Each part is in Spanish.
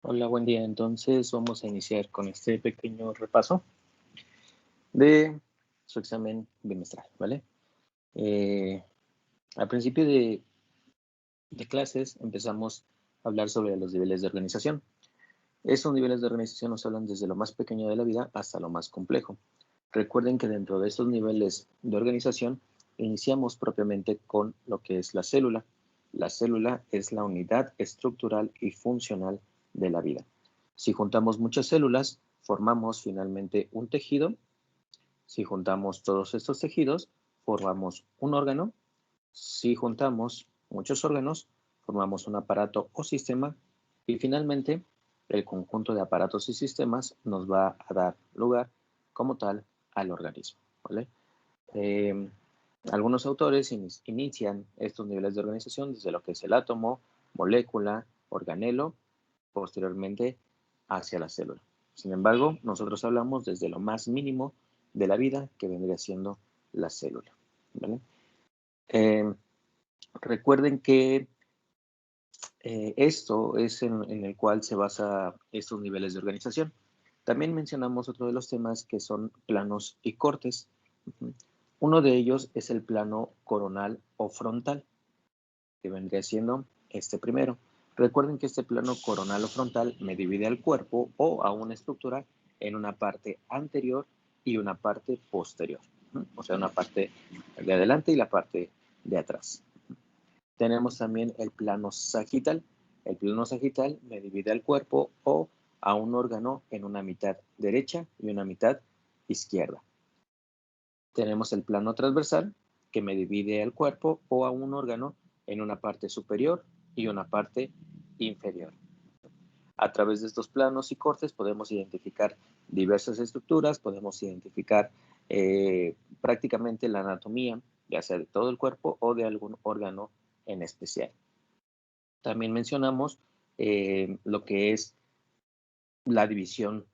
Hola, buen día. Entonces vamos a iniciar con este pequeño repaso de su examen bimestral, ¿vale? Eh, Al principio de clases empezamos a hablar sobre los niveles de organización. Estos niveles de organización nos hablan desde lo más pequeño de la vida hasta lo más complejo. Recuerden que dentro de estos niveles de organización iniciamos propiamente con lo que es la célula. La célula es la unidad estructural y funcional de la vida. Si juntamos muchas células, formamos finalmente un tejido. Si juntamos todos estos tejidos, formamos un órgano. Si juntamos muchos órganos, formamos un aparato o sistema. Y finalmente, el conjunto de aparatos y sistemas nos va a dar lugar como tal al organismo, ¿vale? Eh, Algunos autores inician estos niveles de organización desde lo que es el átomo, molécula, organelo, posteriormente hacia la célula. Sin embargo, nosotros hablamos desde lo más mínimo de la vida, que vendría siendo la célula, ¿vale? Eh, Recuerden que esto es en el cual se basa estos niveles de organización. También mencionamos otro de los temas que son planos y cortes. Uno de ellos es el plano coronal o frontal, que vendría siendo este primero. Recuerden que este plano coronal o frontal me divide al cuerpo o a una estructura en una parte anterior y una parte posterior. O sea, una parte de adelante y la parte de atrás. Tenemos también el plano sagital. El plano sagital me divide al cuerpo o a un órgano en una mitad derecha y una mitad izquierda. Tenemos el plano transversal, que me divide al cuerpo o a un órgano en una parte superior y una parte inferior. A través de estos planos y cortes podemos identificar diversas estructuras, podemos identificar prácticamente la anatomía, ya sea de todo el cuerpo o de algún órgano en especial. También mencionamos lo que es la división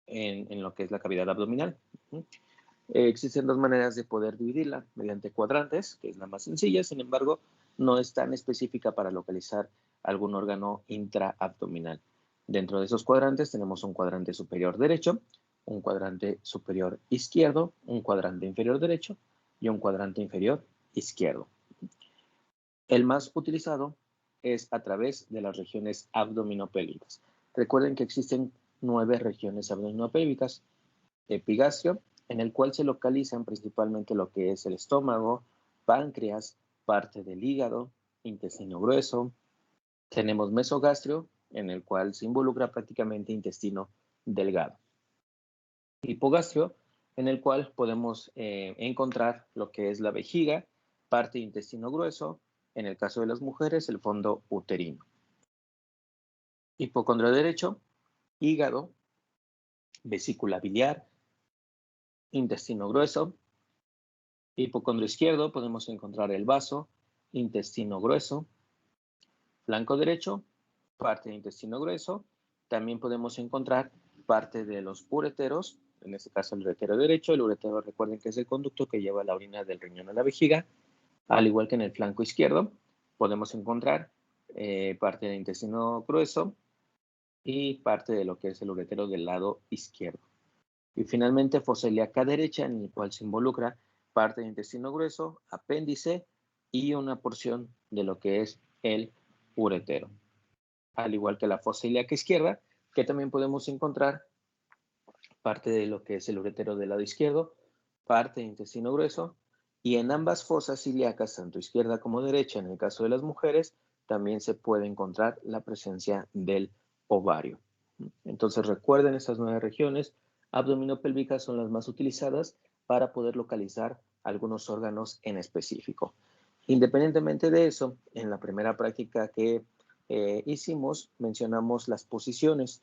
en lo que es la cavidad abdominal. Existen dos maneras de poder dividirla, mediante cuadrantes, que es la más sencilla, sin embargo, no es tan específica para localizar algún órgano intraabdominal. Dentro de esos cuadrantes tenemos un cuadrante superior derecho, un cuadrante superior izquierdo, un cuadrante inferior derecho y un cuadrante inferior izquierdo. El más utilizado es a través de las regiones abdominopélvicas. Recuerden que existen 9 regiones abdominopélvicas: epigastrio, en el cual se localizan principalmente lo que es el estómago, páncreas, parte del hígado, intestino grueso. Tenemos mesogastrio, en el cual se involucra prácticamente intestino delgado. Hipogastrio, en el cual podemos encontrar lo que es la vejiga, parte de intestino grueso, en el caso de las mujeres, el fondo uterino. Hipocondrio derecho, hígado, vesícula biliar, intestino grueso. Hipocondrio izquierdo podemos encontrar el vaso, intestino grueso. Flanco derecho, parte de intestino grueso. También podemos encontrar parte de los ureteros, en este caso el uretero derecho. El uretero, recuerden que es el conducto que lleva la orina del riñón a la vejiga. Al igual que en el flanco izquierdo, podemos encontrar parte del intestino grueso y parte de lo que es el uretero del lado izquierdo. Y finalmente, fosa ilíaca derecha, en el cual se involucra parte del intestino grueso, apéndice y una porción de lo que es el uretero. Al igual que la fosa ilíaca izquierda, que también podemos encontrar parte de lo que es el uretero del lado izquierdo, parte del intestino grueso, y en ambas fosas ilíacas, tanto izquierda como derecha, en el caso de las mujeres, también se puede encontrar la presencia del ovario. Entonces recuerden, estas 9 regiones abdominopélvicas son las más utilizadas para poder localizar algunos órganos en específico. Independientemente de eso, en la primera práctica que hicimos, mencionamos las posiciones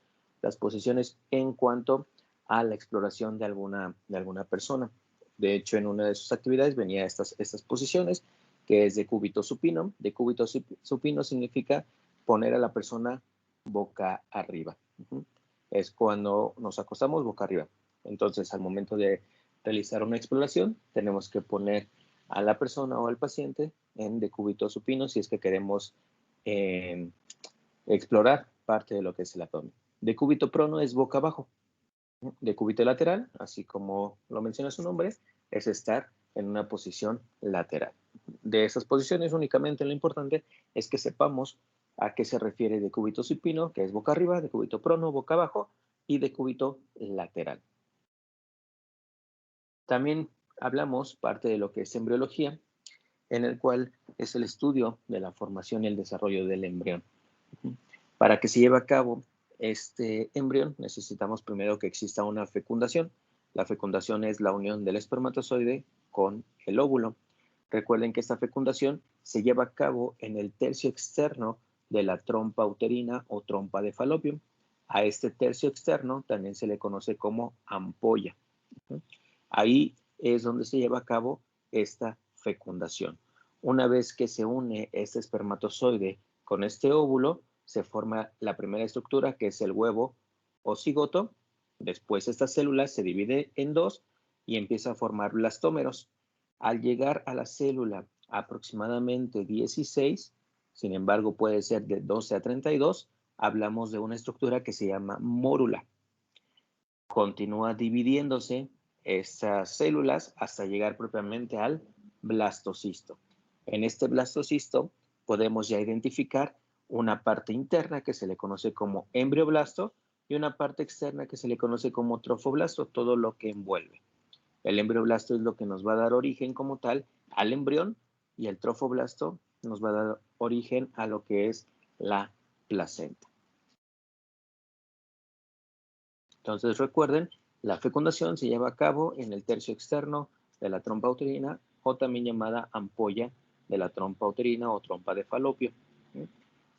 en cuanto a la exploración de alguna persona. De hecho, en una de sus actividades venía estas posiciones, que es de cúbito supino. De cúbito supino significa poner a la persona boca arriba. Es cuando nos acostamos boca arriba. Entonces, al momento de realizar una exploración, tenemos que poner a la persona o al paciente en decúbito supino si es que queremos explorar parte de lo que es el abdomen. Decúbito prono es boca abajo. Decúbito lateral, así como lo menciona su nombre, es estar en una posición lateral. De esas posiciones únicamente lo importante es que sepamos a qué se refiere decúbito supino, que es boca arriba, decúbito prono, boca abajo, y decúbito lateral. También hablamos parte de lo que es embriología, en el cual es el estudio de la formación y el desarrollo del embrión. Para que se lleve a cabo este embrión, necesitamos primero que exista una fecundación. La fecundación es la unión del espermatozoide con el óvulo. Recuerden que esta fecundación se lleva a cabo en el tercio externo de la trompa uterina o trompa de falopio. A este tercio externo también se le conoce como ampolla. Ahí es donde se lleva a cabo esta fecundación. Una vez que se une este espermatozoide con este óvulo, se forma la primera estructura, que es el huevo o cigoto. Después esta célula se divide en dos y empieza a formar blastómeros. Al llegar a la célula aproximadamente 16, sin embargo puede ser de 12 a 32, hablamos de una estructura que se llama mórula. Continúa dividiéndose estas células hasta llegar propiamente al blastocisto. En este blastocisto podemos ya identificar una parte interna que se le conoce como embrioblasto y una parte externa que se le conoce como trofoblasto, todo lo que envuelve. El embrioblasto es lo que nos va a dar origen como tal al embrión y el trofoblasto nos va a dar origen a lo que es la placenta. Entonces recuerden, la fecundación se lleva a cabo en el tercio externo de la trompa uterina o también llamada ampolla de la trompa uterina o trompa de falopio.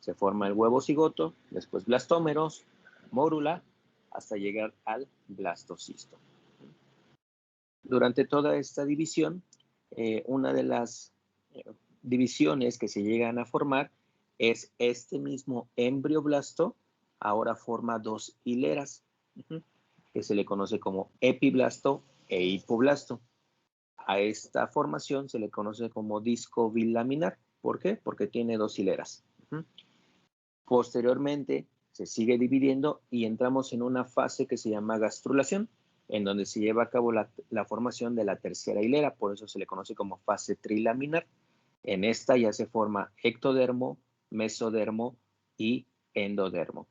Se forma el huevo cigoto, después blastómeros, mórula, hasta llegar al blastocisto. Durante toda esta división, una de las divisiones que se llegan a formar es este mismo embrioblasto, ahora forma dos hileras, que se le conoce como epiblasto e hipoblasto. A esta formación se le conoce como disco bilaminar. ¿Por qué? Porque tiene dos hileras. Posteriormente se sigue dividiendo y entramos en una fase que se llama gastrulación, en donde se lleva a cabo la formación de la tercera hilera, por eso se le conoce como fase trilaminar. En esta ya se forma ectodermo, mesodermo y endodermo.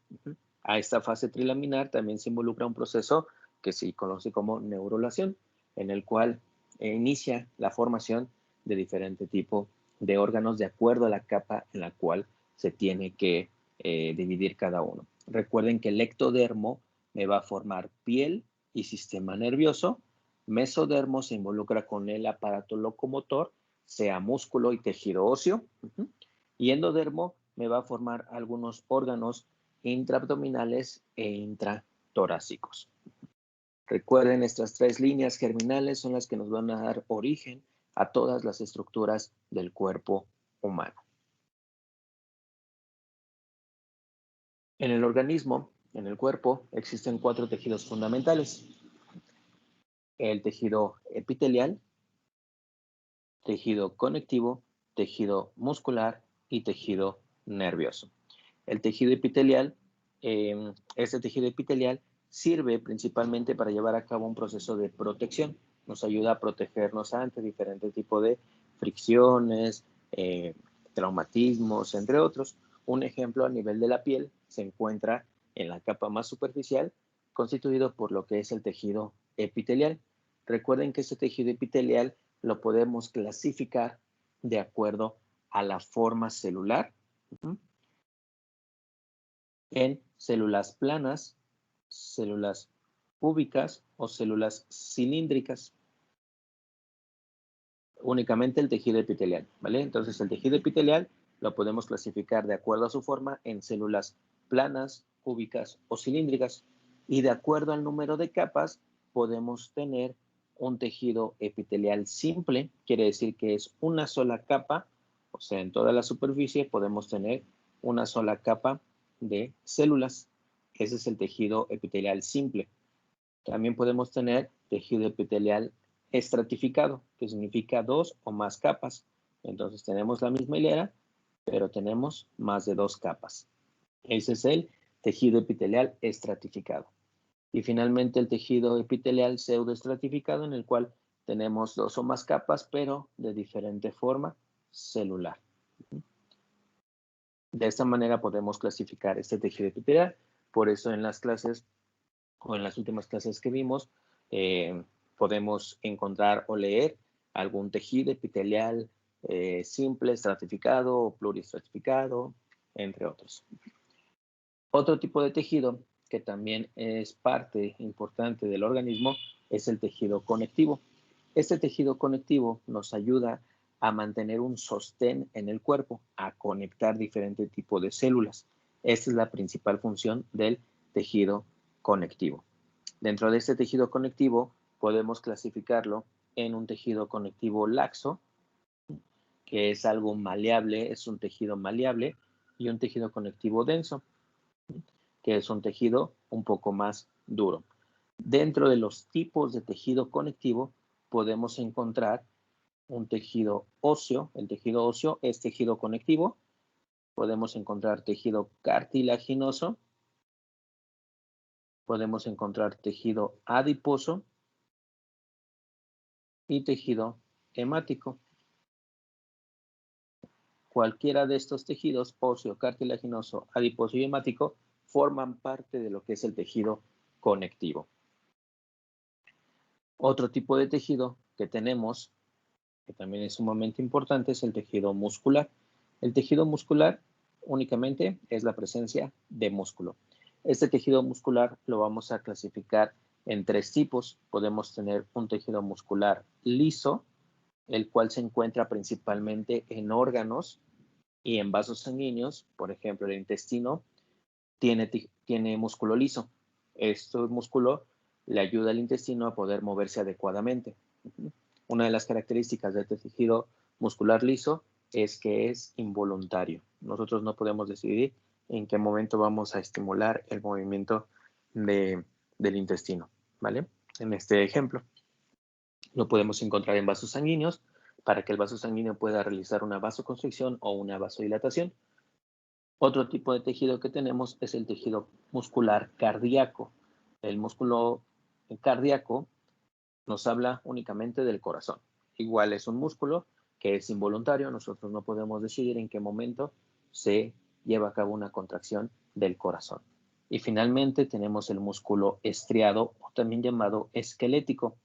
A esta fase trilaminar también se involucra un proceso que se conoce como neurulación, en el cual inicia la formación de diferente tipo de órganos de acuerdo a la capa en la cual se tiene que dividir cada uno. Recuerden que el ectodermo me va a formar piel y sistema nervioso. Mesodermo se involucra con el aparato locomotor, sea músculo y tejido óseo. Y endodermo me va a formar algunos órganos intraabdominales e intratorácicos. Recuerden, estas tres líneas germinales son las que nos van a dar origen a todas las estructuras del cuerpo humano. En el organismo, en el cuerpo, existen 4 tejidos fundamentales. El tejido epitelial, tejido conectivo, tejido muscular y tejido nervioso. El tejido epitelial, este tejido epitelial sirve principalmente para llevar a cabo un proceso de protección. Nos ayuda a protegernos ante diferentes tipos de fricciones, traumatismos, entre otros. Un ejemplo a nivel de la piel se encuentra en la capa más superficial, constituido por lo que es el tejido epitelial. Recuerden que este tejido epitelial lo podemos clasificar de acuerdo a la forma celular, en células planas, células cúbicas o células cilíndricas. Únicamente el tejido epitelial, ¿vale? Entonces el tejido epitelial lo podemos clasificar de acuerdo a su forma en células planas, cúbicas o cilíndricas. Y de acuerdo al número de capas podemos tener un tejido epitelial simple, quiere decir que es una sola capa, o sea, en toda la superficie podemos tener una sola capa de células. Ese es el tejido epitelial simple. También podemos tener tejido epitelial estratificado, que significa 2 o más capas. Entonces tenemos la misma hilera, pero tenemos más de 2 capas. Ese es el tejido epitelial estratificado. Y finalmente el tejido epitelial pseudoestratificado, en el cual tenemos 2 o más capas, pero de diferente forma celular. De esta manera podemos clasificar este tejido epitelial. Por eso en las clases, o en las últimas clases que vimos, podemos encontrar o leer algún tejido epitelial simple, estratificado o pluriestratificado, entre otros. Otro tipo de tejido que también es parte importante del organismo es el tejido conectivo. Este tejido conectivo nos ayuda a mantener un sostén en el cuerpo, a conectar diferentes tipos de células. Esta es la principal función del tejido conectivo. Dentro de este tejido conectivo podemos clasificarlo en un tejido conectivo laxo, que es algo maleable, es un tejido maleable, y un tejido conectivo denso, que es un tejido un poco más duro. Dentro de los tipos de tejido conectivo podemos encontrar un tejido óseo. El tejido óseo es tejido conectivo. Podemos encontrar tejido cartilaginoso. Podemos encontrar tejido adiposo y tejido hemático. Cualquiera de estos tejidos, óseo, cartilaginoso, adiposo y hemático, forman parte de lo que es el tejido conectivo. Otro tipo de tejido que tenemos, que también es sumamente importante, es el tejido muscular. El tejido muscular únicamente es la presencia de músculo. Este tejido muscular lo vamos a clasificar en 3 tipos. Podemos tener un tejido muscular liso, el cual se encuentra principalmente en órganos y en vasos sanguíneos. Por ejemplo, el intestino tiene músculo liso. Este músculo le ayuda al intestino a poder moverse adecuadamente. Una de las características de este tejido muscular liso es que es involuntario. Nosotros no podemos decidir en qué momento vamos a estimular el movimiento del intestino, ¿vale? En este ejemplo, lo podemos encontrar en vasos sanguíneos para que el vaso sanguíneo pueda realizar una vasoconstricción o una vasodilatación. Otro tipo de tejido que tenemos es el tejido muscular cardíaco. El músculo cardíaco nos habla únicamente del corazón. Igual es un músculo que es involuntario. Nosotros no podemos decidir en qué momento se lleva a cabo una contracción del corazón. Y finalmente tenemos el músculo estriado, o también llamado esquelético.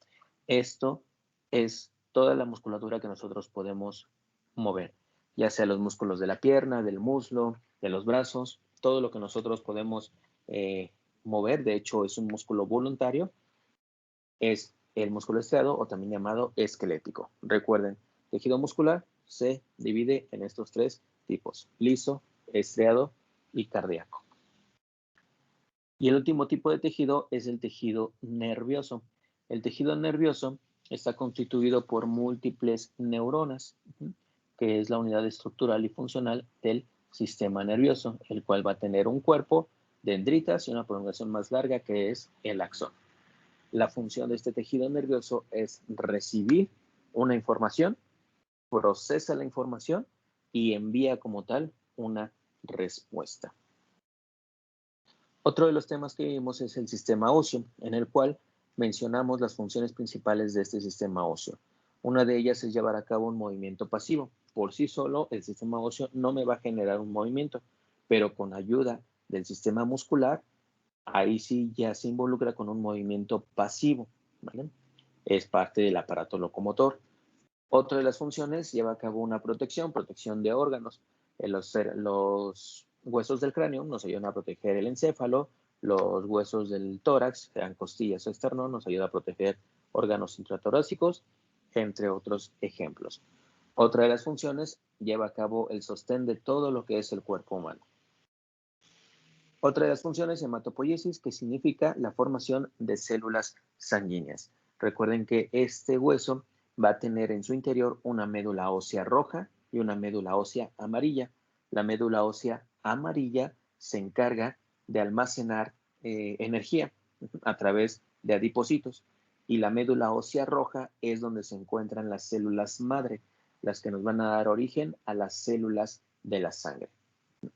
Esto es toda la musculatura que nosotros podemos mover, ya sea los músculos de la pierna, del muslo, de los brazos, todo lo que nosotros podemos mover. De hecho, es un músculo voluntario, es el músculo estriado o también llamado esquelético. Recuerden, tejido muscular se divide en estos 3 tipos: liso, estriado y cardíaco. Y el último tipo de tejido es el tejido nervioso. El tejido nervioso está constituido por múltiples neuronas, que es la unidad estructural y funcional del sistema nervioso, el cual va a tener un cuerpo, dendritas y una prolongación más larga que es el axón. La función de este tejido nervioso es recibir una información, procesa la información y envía como tal una respuesta. Otro de los temas que vimos es el sistema óseo, en el cual mencionamos las funciones principales de este sistema óseo. Una de ellas es llevar a cabo un movimiento pasivo. Por sí solo, el sistema óseo no me va a generar un movimiento, pero con ayuda del sistema muscular, ahí sí ya se involucra con un movimiento pasivo, ¿vale? Es parte del aparato locomotor. Otra de las funciones lleva a cabo una protección de órganos. Los huesos del cráneo nos ayudan a proteger el encéfalo, los huesos del tórax, sean costillas o esternón, nos ayuda a proteger órganos intratorácicos, entre otros ejemplos. Otra de las funciones lleva a cabo el sostén de todo lo que es el cuerpo humano. Otra de las funciones, hematopoiesis, que significa la formación de células sanguíneas. Recuerden que este hueso va a tener en su interior una médula ósea roja y una médula ósea amarilla. La médula ósea amarilla se encarga de almacenar energía a través de adipocitos, y la médula ósea roja es donde se encuentran las células madre, las que nos van a dar origen a las células de la sangre.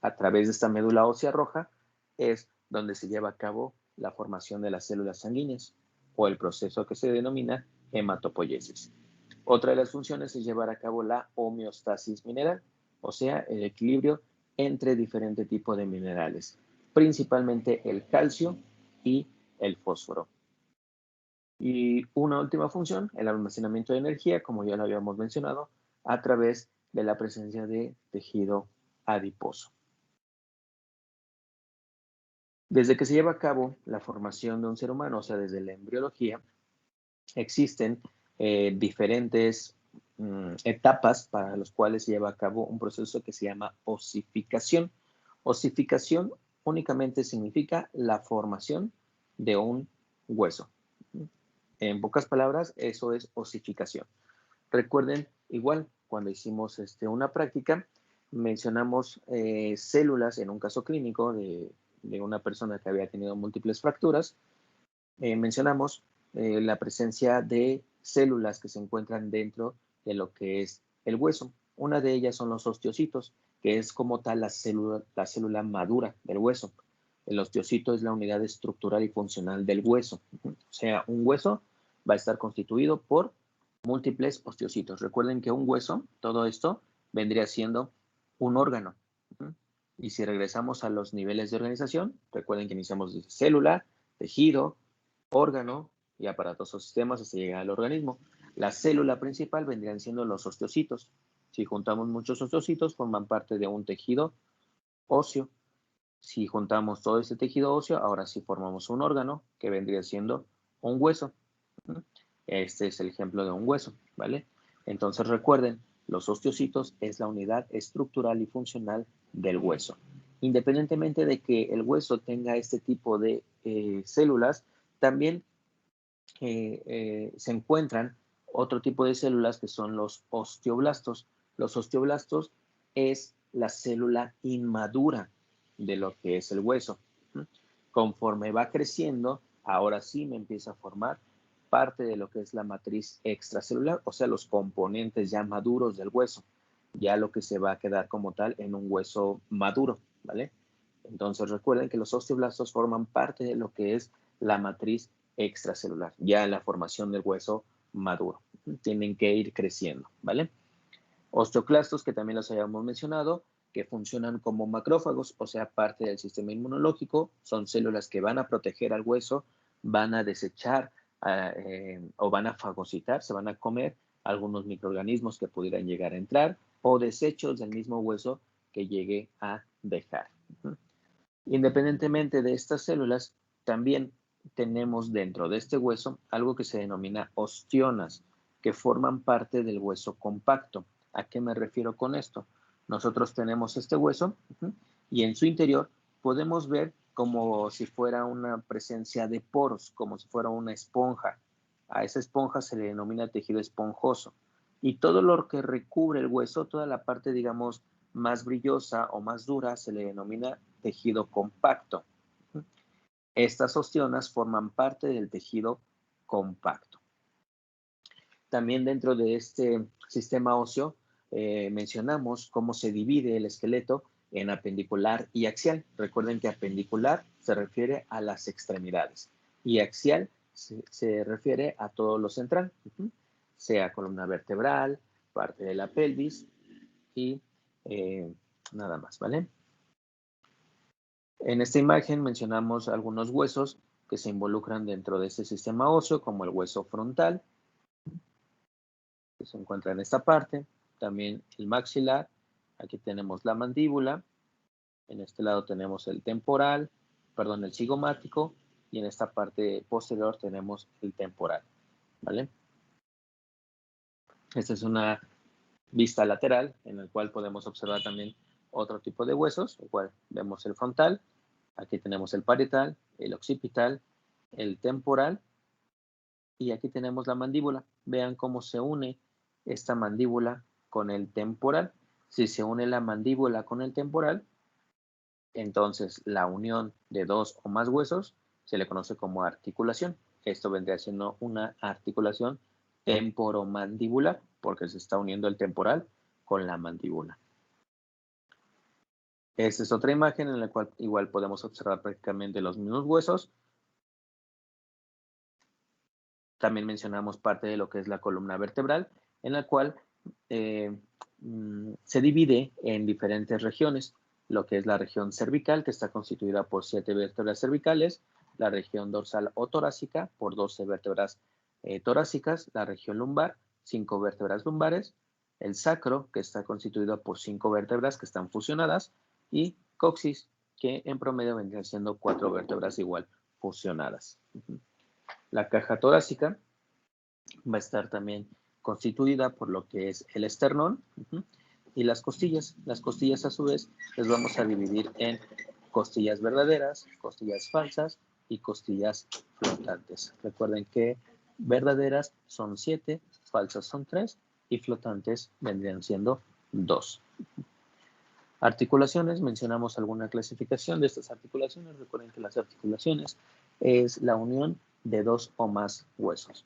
A través de esta médula ósea roja es donde se lleva a cabo la formación de las células sanguíneas o el proceso que se denomina hematopoiesis. Otra de las funciones es llevar a cabo la homeostasis mineral, o sea, el equilibrio entre diferentes tipos de minerales, principalmente el calcio y el fósforo. Y una última función, el almacenamiento de energía, como ya lo habíamos mencionado, a través de la presencia de tejido adiposo. Desde que se lleva a cabo la formación de un ser humano, o sea, desde la embriología, existen diferentes etapas para las cuales se lleva a cabo un proceso que se llama osificación. Osificación únicamente significa la formación de un hueso. En pocas palabras, eso es osificación. Recuerden, igual, cuando hicimos una práctica, mencionamos células en un caso clínico de una persona que había tenido múltiples fracturas. Mencionamos la presencia de células que se encuentran dentro de lo que es el hueso. Una de ellas son los osteocitos, que es como tal la célula madura del hueso. El osteocito es la unidad estructural y funcional del hueso. O sea, un hueso va a estar constituido por múltiples osteocitos. Recuerden que un hueso, todo esto, vendría siendo un órgano. Y si regresamos a los niveles de organización, recuerden que iniciamos desde célula, tejido, órgano y aparatosos sistemas hasta llegar al organismo. La célula principal vendrían siendo los osteocitos. Si juntamos muchos osteocitos, forman parte de un tejido óseo. Si juntamos todo este tejido óseo, ahora sí formamos un órgano que vendría siendo un hueso. Este es el ejemplo de un hueso, ¿vale? Entonces recuerden, los osteocitos es la unidad estructural y funcional del hueso. Independientemente de que el hueso tenga este tipo de células, también se encuentran otro tipo de células que son los osteoblastos. Los osteoblastos es la célula inmadura de lo que es el hueso. Conforme va creciendo, ahora sí me empieza a formar parte de lo que es la matriz extracelular, o sea, los componentes ya maduros del hueso, ya lo que se va a quedar como tal en un hueso maduro, ¿vale? Entonces recuerden que los osteoblastos forman parte de lo que es la matriz extracelular, ya en la formación del hueso maduro. Tienen que ir creciendo, ¿vale? Osteoclastos, que también los habíamos mencionado, que funcionan como macrófagos, o sea, parte del sistema inmunológico, son células que van a proteger al hueso, van a desechar o van a fagocitar, se van a comer algunos microorganismos que pudieran llegar a entrar o desechos del mismo hueso que llegue a dejar. Independientemente de estas células, también tenemos dentro de este hueso algo que se denomina ostionas, que forman parte del hueso compacto. ¿A qué me refiero con esto? Nosotros tenemos este hueso y en su interior podemos ver como si fuera una presencia de poros, como si fuera una esponja. A esa esponja se le denomina tejido esponjoso. Y todo lo que recubre el hueso, toda la parte, digamos, más brillosa o más dura, se le denomina tejido compacto. Estas ostionas forman parte del tejido compacto. También dentro de este sistema óseo mencionamos cómo se divide el esqueleto en apendicular y axial. Recuerden que apendicular se refiere a las extremidades y axial se refiere a todo lo central, sea columna vertebral, parte de la pelvis y nada más, ¿vale? En esta imagen mencionamos algunos huesos que se involucran dentro de este sistema óseo, como el hueso frontal, que se encuentra en esta parte, también el maxilar, aquí tenemos la mandíbula, en este lado tenemos el temporal, perdón, el cigomático, y en esta parte posterior tenemos el temporal, ¿vale? Esta es una vista lateral en la cual podemos observar también otro tipo de huesos, el cual vemos el frontal, aquí tenemos el parietal, el occipital, el temporal y aquí tenemos la mandíbula. Vean cómo se une esta mandíbula con el temporal. Si se une la mandíbula con el temporal, entonces la unión de dos o más huesos se le conoce como articulación. Esto vendría siendo una articulación temporomandibular porque se está uniendo el temporal con la mandíbula. Esta es otra imagen en la cual igual podemos observar prácticamente los mismos huesos. También mencionamos parte de lo que es la columna vertebral, en la cual se divide en diferentes regiones, lo que es la región cervical, que está constituida por 7 vértebras cervicales, la región dorsal o torácica, por 12 vértebras torácicas, la región lumbar, 5 vértebras lumbares, el sacro, que está constituido por 5 vértebras que están fusionadas, y coxis, que en promedio vendría siendo 4 vértebras igual fusionadas. La caja torácica va a estar también constituida por lo que es el esternón y las costillas. Las costillas a su vez las vamos a dividir en costillas verdaderas, costillas falsas y costillas flotantes. Recuerden que verdaderas son 7, falsas son 3 y flotantes vendrían siendo 2. Articulaciones, mencionamos alguna clasificación de estas articulaciones. Recuerden que las articulaciones es la unión de 2 o más huesos.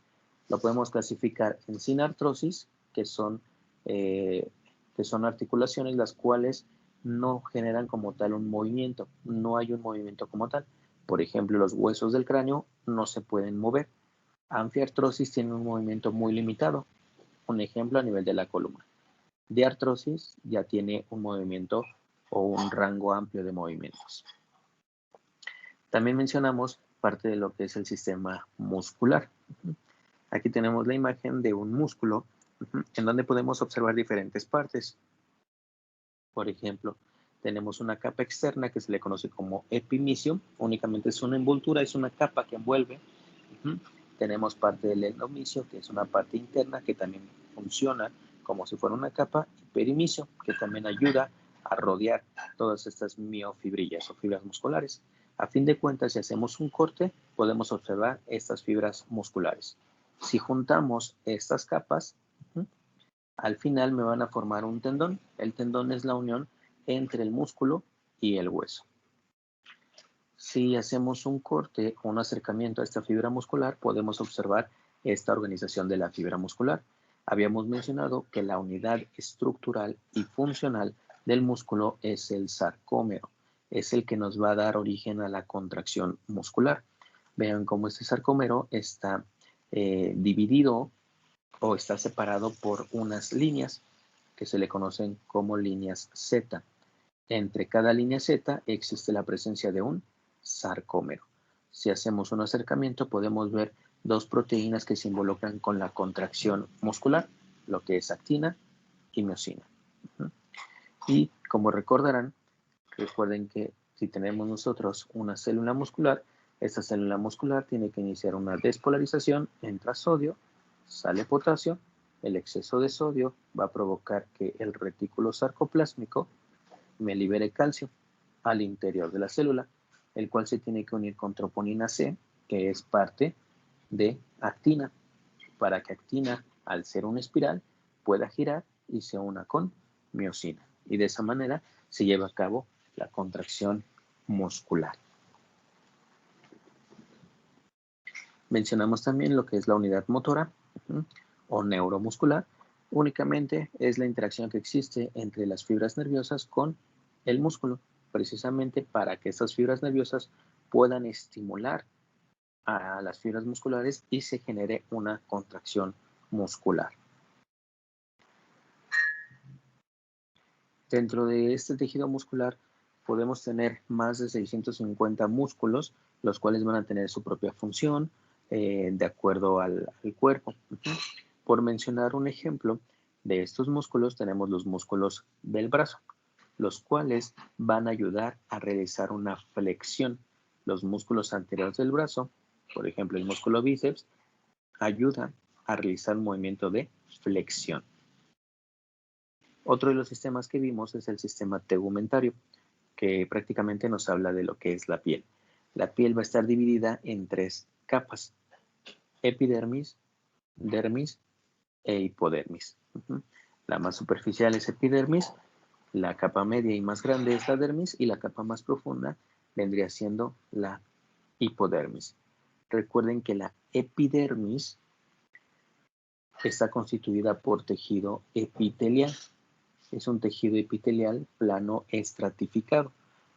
Lo podemos clasificar en sinartrosis, que son articulaciones las cuales no generan como tal un movimiento, no hay un movimiento como tal. Por ejemplo, los huesos del cráneo no se pueden mover. Anfiartrosis tiene un movimiento muy limitado. Un ejemplo a nivel de la columna. Diartrosis ya tiene un movimiento o un rango amplio de movimientos. También mencionamos parte de lo que es el sistema muscular. Aquí tenemos la imagen de un músculo en donde podemos observar diferentes partes. Por ejemplo, tenemos una capa externa que se le conoce como epimisio, únicamente es una envoltura, es una capa que envuelve. Tenemos parte del endomisio, que es una parte interna que también funciona como si fuera una capa, y perimisio, que también ayuda a rodear todas estas miofibrillas o fibras musculares. A fin de cuentas, si hacemos un corte, podemos observar estas fibras musculares. Si juntamos estas capas, al final me van a formar un tendón. El tendón es la unión entre el músculo y el hueso. Si hacemos un corte o un acercamiento a esta fibra muscular, podemos observar esta organización de la fibra muscular. Habíamos mencionado que la unidad estructural y funcional del músculo es el sarcómero. Es el que nos va a dar origen a la contracción muscular. Vean cómo este sarcómero está dividido o está separado por unas líneas que se le conocen como líneas Z. Entre cada línea Z existe la presencia de un sarcómero. Si hacemos un acercamiento, podemos ver dos proteínas que se involucran con la contracción muscular, lo que es actina y miosina. Y como recordarán, recuerden que si tenemos nosotros una célula muscular, esta célula muscular tiene que iniciar una despolarización, entra sodio, sale potasio, el exceso de sodio va a provocar que el retículo sarcoplásmico me libere calcio al interior de la célula, el cual se tiene que unir con troponina C, que es parte de actina, para que actina, al ser una espiral, pueda girar y se una con miosina. Y de esa manera se lleva a cabo la contracción muscular. Mencionamos también lo que es la unidad motora o neuromuscular. Únicamente es la interacción que existe entre las fibras nerviosas con el músculo, precisamente para que estas fibras nerviosas puedan estimular a las fibras musculares y se genere una contracción muscular. Dentro de este tejido muscular podemos tener más de 650 músculos, los cuales van a tener su propia función de acuerdo al cuerpo. Por mencionar un ejemplo de estos músculos, tenemos los músculos del brazo, los cuales van a ayudar a realizar una flexión. Los músculos anteriores del brazo, por ejemplo el músculo bíceps, ayuda a realizar un movimiento de flexión. Otro de los sistemas que vimos es el sistema tegumentario, que prácticamente nos habla de lo que es la piel. La piel va a estar dividida en 3 capas: epidermis, dermis e hipodermis. La más superficial es epidermis, la capa media y más grande es la dermis y la capa más profunda vendría siendo la hipodermis. Recuerden que la epidermis está constituida por tejido epitelial. es un tejido epitelial plano estratificado.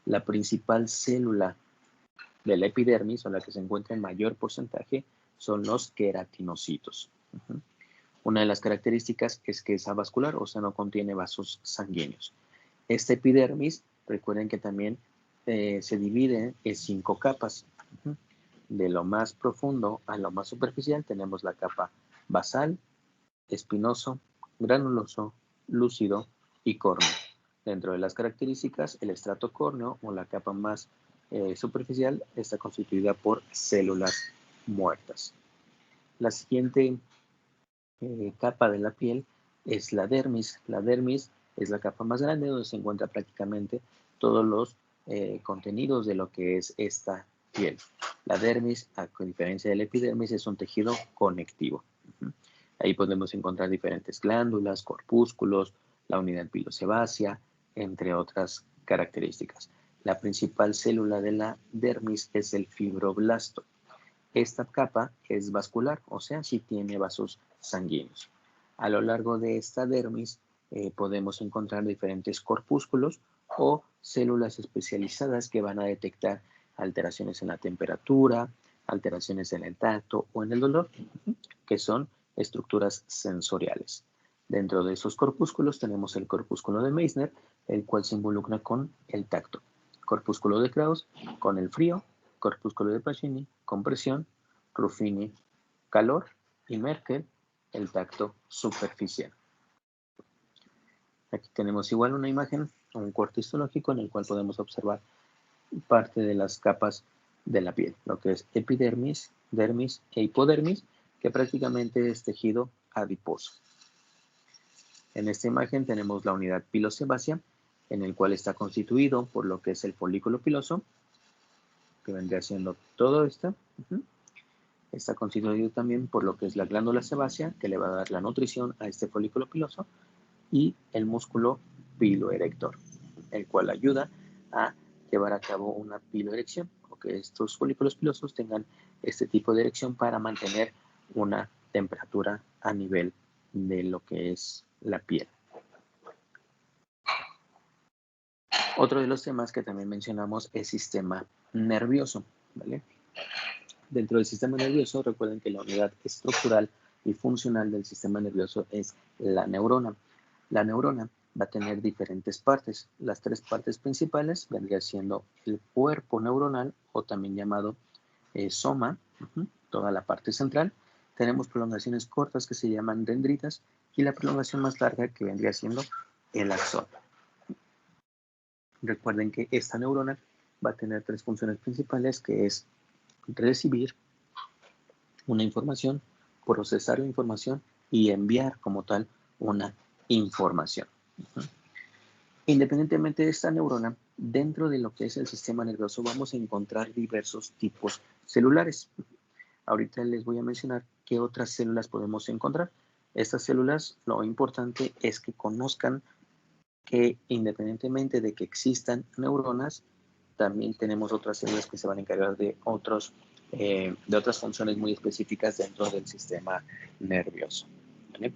La principal célula de la epidermis, o la que se encuentra en mayor porcentaje, son los queratinocitos. Una de las características es que es avascular, o sea, no contiene vasos sanguíneos. Esta epidermis, recuerden que también se divide en 5 capas. De lo más profundo a lo más superficial tenemos la capa basal, espinoso, granuloso, lúcido y córneo. Dentro de las características, el estrato córneo o la capa más superficial está constituida por células muertas. La siguiente capa de la piel es la dermis. La dermis es la capa más grande donde se encuentra prácticamente todos los contenidos de lo que es esta piel. La dermis, a diferencia de la epidermis, es un tejido conectivo. Ahí podemos encontrar diferentes glándulas, corpúsculos, la unidad pilosebácea, entre otras características. La principal célula de la dermis es el fibroblasto. Esta capa es vascular, o sea, sí tiene vasos sanguíneos. A lo largo de esta dermis podemos encontrar diferentes corpúsculos o células especializadas que van a detectar alteraciones en la temperatura, alteraciones en el tacto o en el dolor, que son estructuras sensoriales. Dentro de esos corpúsculos tenemos el corpúsculo de Meissner, el cual se involucra con el tacto. Corpúsculo de Krauss con el frío, corpúsculo de Pacini con presión, Ruffini calor y Merkel el tacto superficial. Aquí tenemos igual una imagen, un corte histológico en el cual podemos observar parte de las capas de la piel, lo que es epidermis, dermis e hipodermis, que prácticamente es tejido adiposo. En esta imagen tenemos la unidad pilosebácea, en el cual está constituido por lo que es el folículo piloso, que vendría siendo todo esto. Está constituido también por lo que es la glándula sebácea, que le va a dar la nutrición a este folículo piloso, y el músculo piloerector, el cual ayuda a llevar a cabo una piloerección, o que estos folículos pilosos tengan este tipo de erección para mantener una temperatura a nivel de lo que es la piel. Otro de los temas que también mencionamos es sistema nervioso, ¿vale? Dentro del sistema nervioso, recuerden que la unidad estructural y funcional del sistema nervioso es la neurona. La neurona va a tener diferentes partes. Las 3 partes principales vendría siendo el cuerpo neuronal, o también llamado soma, toda la parte central. Tenemos prolongaciones cortas que se llaman dendritas, y la prolongación más larga que vendría siendo el axón. Recuerden que esta neurona va a tener 3 funciones principales, que es recibir una información, procesar la información y enviar como tal una información. Independientemente de esta neurona, dentro de lo que es el sistema nervioso vamos a encontrar diversos tipos celulares. Ahorita les voy a mencionar qué otras células podemos encontrar. Estas células, lo importante es que conozcan que independientemente de que existan neuronas, también tenemos otras células que se van a encargar de otras funciones muy específicas dentro del sistema nervioso. ¿Vale?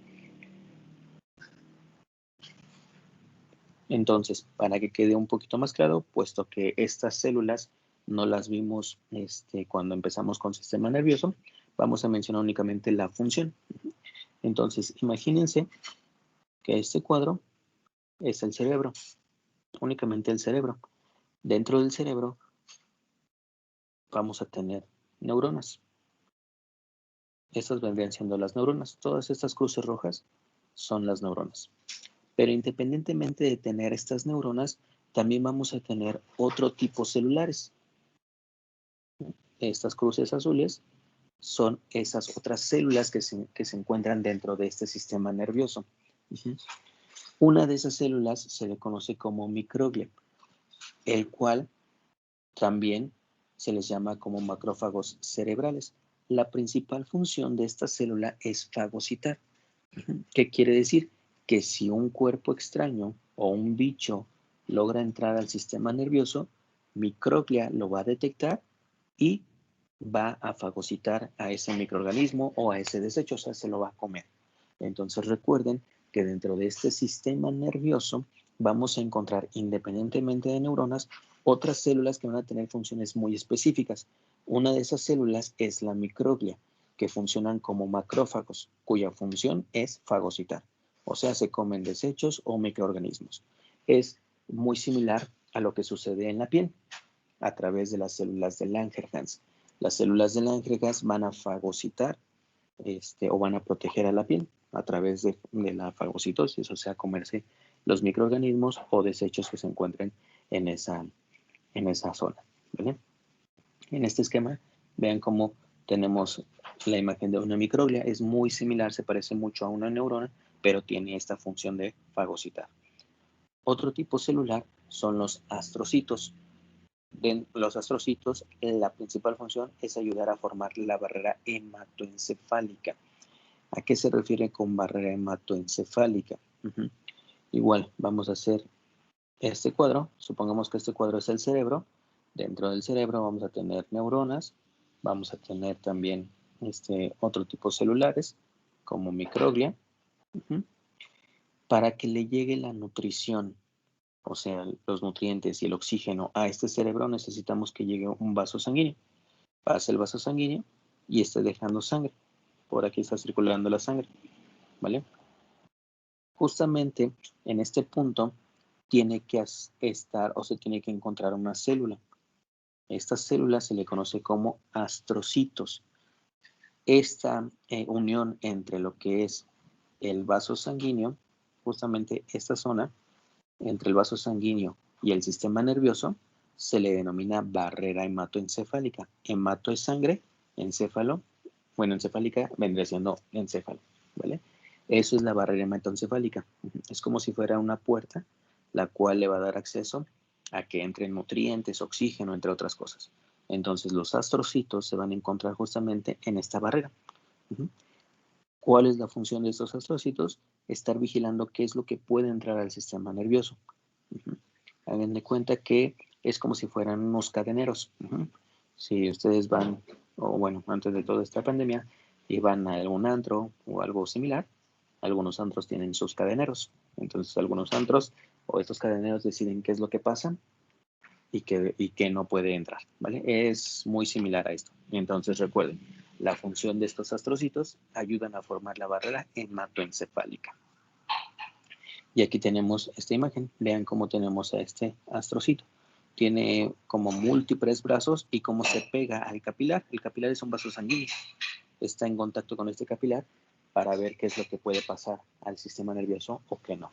Entonces, para que quede un poquito más claro, puesto que estas células no las vimos cuando empezamos con sistema nervioso, vamos a mencionar únicamente la función. Entonces, imagínense que este cuadro es el cerebro, únicamente el cerebro. Dentro del cerebro vamos a tener neuronas. Estas vendrían siendo las neuronas. Todas estas cruces rojas son las neuronas. Pero independientemente de tener estas neuronas, también vamos a tener otro tipo celulares. Estas cruces azules son esas otras células que se encuentran dentro de este sistema nervioso. Una de esas células se le conoce como microglia, el cual también se les llama como macrófagos cerebrales. La principal función de esta célula es fagocitar. ¿Qué quiere decir? Que si un cuerpo extraño o un bicho logra entrar al sistema nervioso, microglia lo va a detectar y va a fagocitar a ese microorganismo o a ese desecho, o sea, se lo va a comer. Entonces recuerden que dentro de este sistema nervioso vamos a encontrar, independientemente de neuronas, otras células que van a tener funciones muy específicas. Una de esas células es la microglia, que funcionan como macrófagos, cuya función es fagocitar, o sea, se comen desechos o microorganismos. Es muy similar a lo que sucede en la piel a través de las células de Langerhans. Las células de Langerhans van a fagocitar o van a proteger a la piel a través de la fagocitosis, o sea, comerse los microorganismos o desechos que se encuentren en esa zona. ¿Vale? En este esquema, vean cómo tenemos la imagen de una microglia. Es muy similar, se parece mucho a una neurona, pero tiene esta función de fagocitar. Otro tipo celular son los astrocitos. De los astrocitos, la principal función es ayudar a formar la barrera hematoencefálica. ¿A qué se refiere con barrera hematoencefálica? Igual, vamos a hacer este cuadro. Supongamos que este cuadro es el cerebro. Dentro del cerebro vamos a tener neuronas, vamos a tener también otro tipo de celulares, como microglia. Para que le llegue la nutrición, o sea, los nutrientes y el oxígeno a este cerebro, necesitamos que llegue un vaso sanguíneo. Pasa el vaso sanguíneo y esté dejando sangre. Por aquí está circulando la sangre, ¿vale? Justamente en este punto tiene que estar o se tiene que encontrar una célula. Esta célula se le conoce como astrocitos. Esta unión entre lo que es el vaso sanguíneo, justamente esta zona, entre el vaso sanguíneo y el sistema nervioso, se le denomina barrera hematoencefálica. Hemato es sangre, encéfalo, bueno, encefálica vendría siendo encéfalo, ¿vale? Eso es la barrera hematoencefálica. Es como si fuera una puerta, la cual le va a dar acceso a que entren nutrientes, oxígeno, entre otras cosas. Entonces, los astrocitos se van a encontrar justamente en esta barrera. ¿Cuál es la función de estos astrocitos? Estar vigilando qué es lo que puede entrar al sistema nervioso. Hagan de cuenta que es como si fueran unos cadeneros. Si ustedes van, o bueno, antes de toda esta pandemia, iban a algún antro o algo similar, algunos antros tienen sus cadeneros. Entonces, algunos antros o estos cadeneros deciden qué es lo que pasa y qué no puede entrar, ¿vale? Es muy similar a esto. Entonces, recuerden, la función de estos astrocitos ayudan a formar la barrera hematoencefálica. Y aquí tenemos esta imagen. Vean cómo tenemos a este astrocito. Tiene como múltiples brazos y cómo se pega al capilar. El capilar es un vaso sanguíneo. Está en contacto con este capilar para ver qué es lo que puede pasar al sistema nervioso o qué no.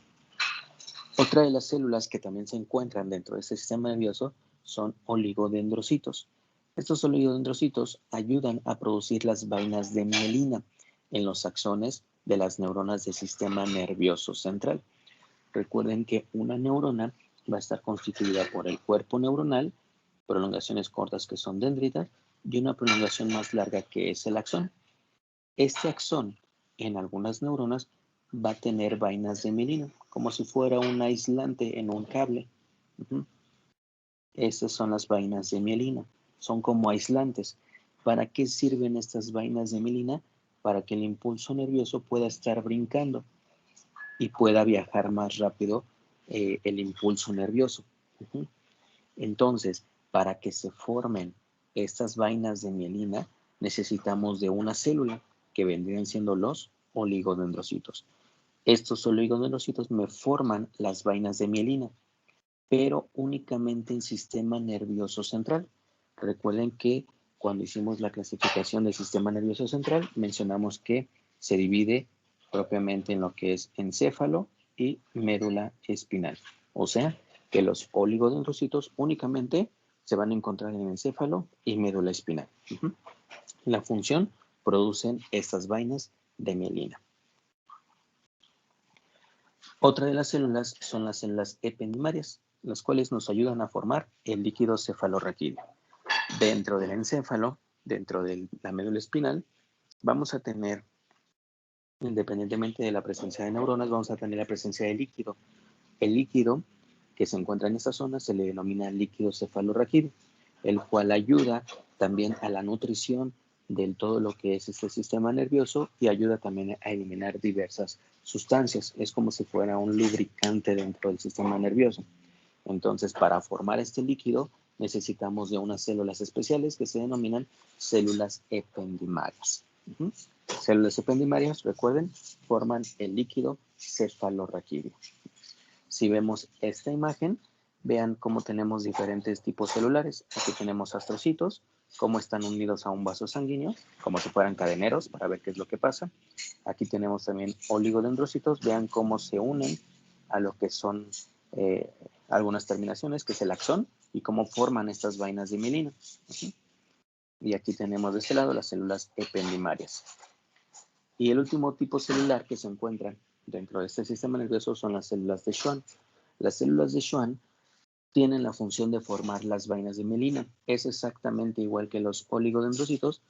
Otra de las células que también se encuentran dentro de este sistema nervioso son oligodendrocitos. Estos oligodendrocitos ayudan a producir las vainas de mielina en los axones de las neuronas del sistema nervioso central. Recuerden que una neurona va a estar constituida por el cuerpo neuronal, prolongaciones cortas que son dendritas, y una prolongación más larga que es el axón. Este axón, en algunas neuronas, va a tener vainas de mielina, como si fuera un aislante en un cable. Estas son las vainas de mielina, son como aislantes. ¿Para qué sirven estas vainas de mielina? Para que el impulso nervioso pueda estar brincando y pueda viajar más rápido el impulso nervioso. Entonces, para que se formen estas vainas de mielina, necesitamos de una célula que vendrían siendo los oligodendrocitos. Estos oligodendrocitos me forman las vainas de mielina, pero únicamente en sistema nervioso central. Recuerden que cuando hicimos la clasificación del sistema nervioso central, mencionamos que se divide propiamente en lo que es encéfalo y médula espinal. O sea, que los oligodendrocitos únicamente se van a encontrar en encéfalo y médula espinal. La función producen estas vainas de mielina. Otra de las células son las células ependimarias, las cuales nos ayudan a formar el líquido cefalorraquídeo. Dentro del encéfalo, dentro de la médula espinal, vamos a tener, independientemente de la presencia de neuronas, vamos a tener la presencia de líquido. El líquido que se encuentra en esta zona se le denomina líquido cefalorraquídeo, el cual ayuda también a la nutrición del todo lo que es este sistema nervioso y ayuda también a eliminar diversas sustancias. Es como si fuera un lubricante dentro del sistema nervioso. Entonces, para formar este líquido necesitamos de unas células especiales que se denominan células ependimarias. Células ependimarias, recuerden, forman el líquido cefalorraquídeo. Si vemos esta imagen, vean cómo tenemos diferentes tipos celulares. Aquí tenemos astrocitos, cómo están unidos a un vaso sanguíneo, como si fueran cadeneros, para ver qué es lo que pasa. Aquí tenemos también oligodendrocitos, vean cómo se unen a lo que son algunas terminaciones, que es el axón, y cómo forman estas vainas de mielina. Y aquí tenemos de este lado las células ependimarias. Y el último tipo celular que se encuentra dentro de este sistema nervioso son las células de Schwann. Las células de Schwann tienen la función de formar las vainas de mielina. Es exactamente igual que los oligodendrocitos,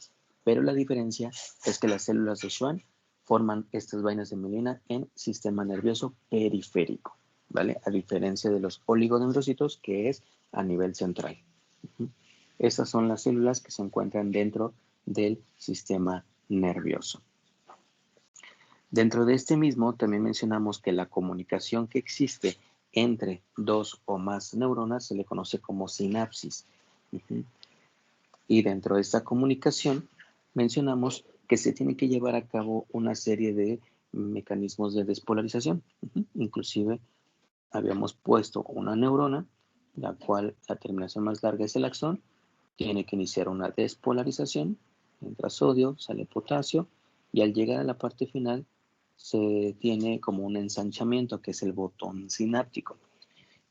pero la diferencia es que las células de Schwann forman estas vainas de mielina en sistema nervioso periférico, ¿vale? A diferencia de los oligodendrocitos, que es a nivel central. Estas son las células que se encuentran dentro del sistema nervioso. Dentro de este mismo, también mencionamos que la comunicación que existe entre dos o más neuronas se le conoce como sinapsis. Y dentro de esta comunicación mencionamos que se tiene que llevar a cabo una serie de mecanismos de despolarización. Inclusive habíamos puesto una neurona, la cual la terminación más larga es el axón, tiene que iniciar una despolarización, entra sodio, sale potasio, y al llegar a la parte final se tiene como un ensanchamiento que es el botón sináptico.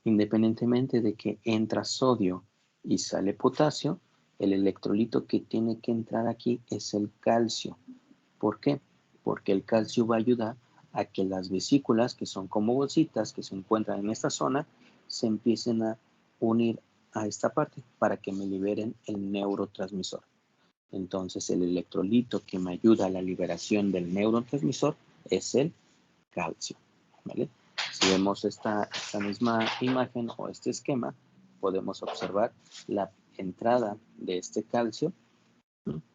Independientemente de que entra sodio y sale potasio, el electrolito que tiene que entrar aquí es el calcio. ¿Por qué? Porque el calcio va a ayudar a que las vesículas, que son como bolsitas que se encuentran en esta zona, se empiecen a unir a esta parte para que me liberen el neurotransmisor. Entonces, el electrolito que me ayuda a la liberación del neurotransmisor es el calcio, ¿vale? Si vemos esta misma imagen o este esquema, podemos observar la entrada de este calcio.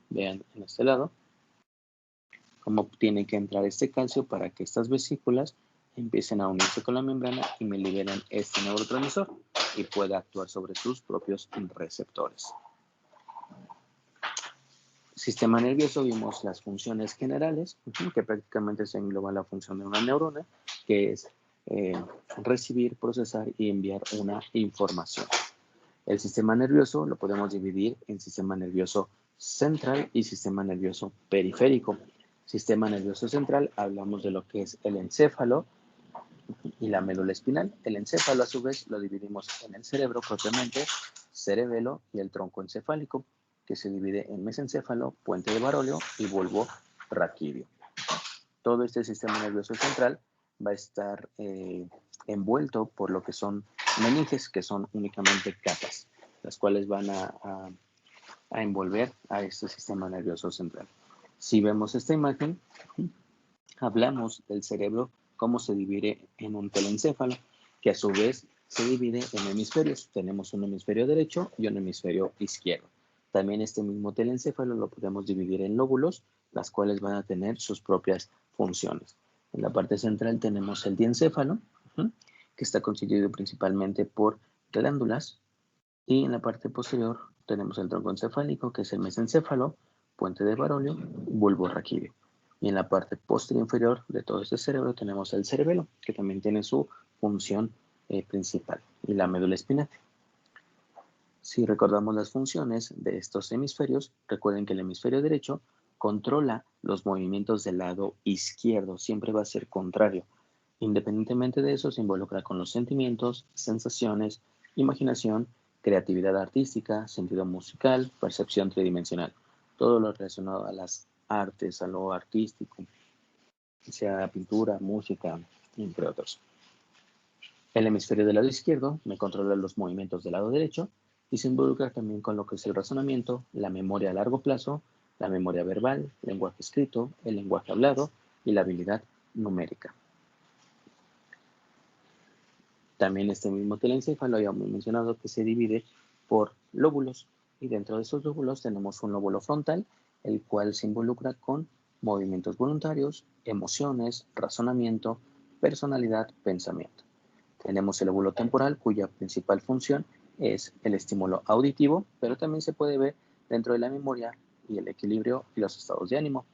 Vean en este lado cómo tiene que entrar este calcio para que estas vesículas empiecen a unirse con la membrana y me liberen este neurotransmisor y pueda actuar sobre sus propios receptores. Sistema nervioso, vimos las funciones generales, que prácticamente se engloba la función de una neurona, que es recibir, procesar y enviar una información. El sistema nervioso lo podemos dividir en sistema nervioso central y sistema nervioso periférico. Sistema nervioso central, hablamos de lo que es el encéfalo y la médula espinal. El encéfalo, a su vez, lo dividimos en el cerebro propiamente, cerebelo y el tronco encefálico, que se divide en mesencéfalo, puente de Barolio y bulbo raquídeo. Todo este sistema nervioso central va a estar envuelto por lo que son meninges, que son únicamente capas, las cuales van a envolver a este sistema nervioso central. Si vemos esta imagen, hablamos del cerebro, cómo se divide en un telencéfalo, que a su vez se divide en hemisferios. Tenemos un hemisferio derecho y un hemisferio izquierdo. También este mismo telencéfalo lo podemos dividir en lóbulos, las cuales van a tener sus propias funciones. En la parte central tenemos el diencéfalo, que está constituido principalmente por glándulas, y en la parte posterior tenemos el tronco encefálico, que es el mesencéfalo, puente de Barolio, bulbo raquídeo. Y en la parte posterior inferior de todo este cerebro tenemos el cerebelo, que también tiene su función principal, y la médula espinal. Si recordamos las funciones de estos hemisferios, recuerden que el hemisferio derecho controla los movimientos del lado izquierdo, siempre va a ser contrario. Independientemente de eso, se involucra con los sentimientos, sensaciones, imaginación, creatividad artística, sentido musical, percepción tridimensional. Todo lo relacionado a las artes, a lo artístico, sea pintura, música, entre otros. El hemisferio del lado izquierdo me controla los movimientos del lado derecho y se involucra también con lo que es el razonamiento, la memoria a largo plazo, la memoria verbal, lenguaje escrito, el lenguaje hablado y la habilidad numérica. También este mismo telencéfalo habíamos mencionado que se divide por lóbulos, y dentro de esos lóbulos tenemos un lóbulo frontal, el cual se involucra con movimientos voluntarios, emociones, razonamiento, personalidad, pensamiento. Tenemos el lóbulo temporal, cuya principal función es el estímulo auditivo, pero también se puede ver dentro de la memoria y el equilibrio y los estados de ánimo.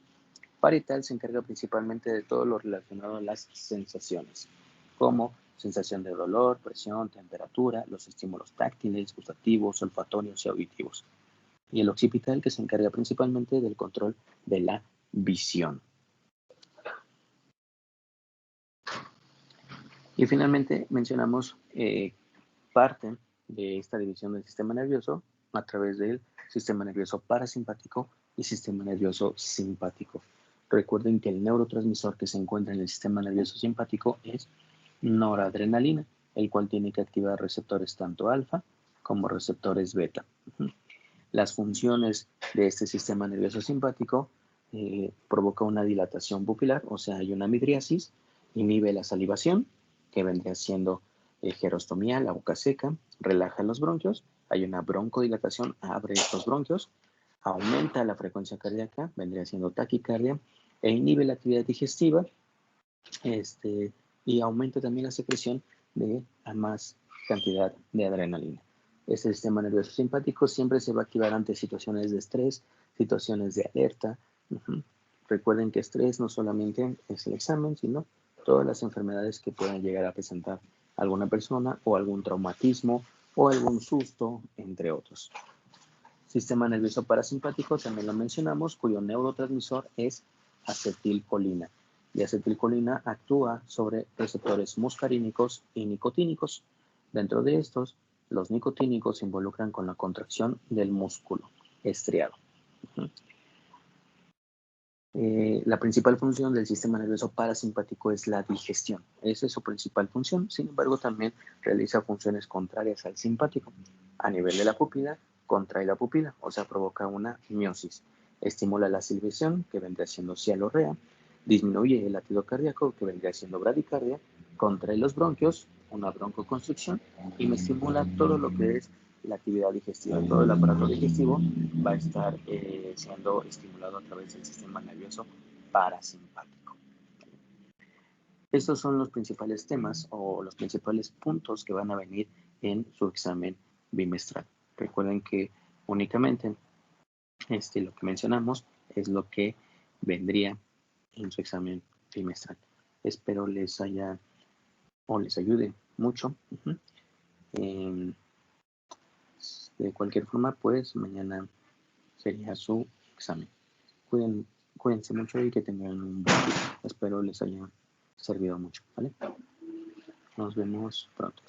Parietal se encarga principalmente de todo lo relacionado a las sensaciones, como sensación de dolor, presión, temperatura, los estímulos táctiles, gustativos, olfatorios y auditivos. Y el occipital, que se encarga principalmente del control de la visión. Y finalmente mencionamos parte de esta división del sistema nervioso a través del sistema nervioso parasimpático y sistema nervioso simpático. Recuerden que el neurotransmisor que se encuentra en el sistema nervioso simpático es noradrenalina, el cual tiene que activar receptores tanto alfa como receptores beta. Las funciones de este sistema nervioso simpático provoca una dilatación pupilar, o sea, hay una midriasis, inhibe la salivación, que vendría siendo gerostomía, la boca seca, relaja los bronquios, hay una broncodilatación, abre los bronquios, aumenta la frecuencia cardíaca, vendría siendo taquicardia, e inhibe la actividad digestiva, y aumenta también la secreción de más cantidad de adrenalina. Este sistema nervioso simpático siempre se va a activar ante situaciones de estrés, situaciones de alerta. Recuerden que estrés no solamente es el examen, sino todas las enfermedades que puedan llegar a presentar alguna persona o algún traumatismo o algún susto, entre otros. Sistema nervioso parasimpático, también lo mencionamos, cuyo neurotransmisor es acetilcolina. Y acetilcolina actúa sobre receptores muscarínicos y nicotínicos. Dentro de estos, los nicotínicos se involucran con la contracción del músculo estriado. La principal función del sistema nervioso parasimpático es la digestión. Esa es su principal función. Sin embargo, también realiza funciones contrarias al simpático. A nivel de la pupila, contrae la pupila, o sea, provoca una miosis. Estimula la salivación, que vendría siendo cialorrea. Disminuye el latido cardíaco, que vendría siendo bradicardia. Contrae los bronquios, una broncoconstricción. Y me estimula todo lo que es la actividad digestiva. Todo el aparato digestivo va a estar siendo estimulado a través del sistema nervioso parasimpático. Estos son los principales temas o los principales puntos que van a venir en su examen bimestral. Recuerden que únicamente lo que mencionamos es lo que vendría en su examen bimestral. Espero les haya o les ayude mucho. De cualquier forma, pues mañana sería su examen. Cuídense mucho y que tengan un buen día. Espero les haya servido mucho, ¿vale? Nos vemos pronto.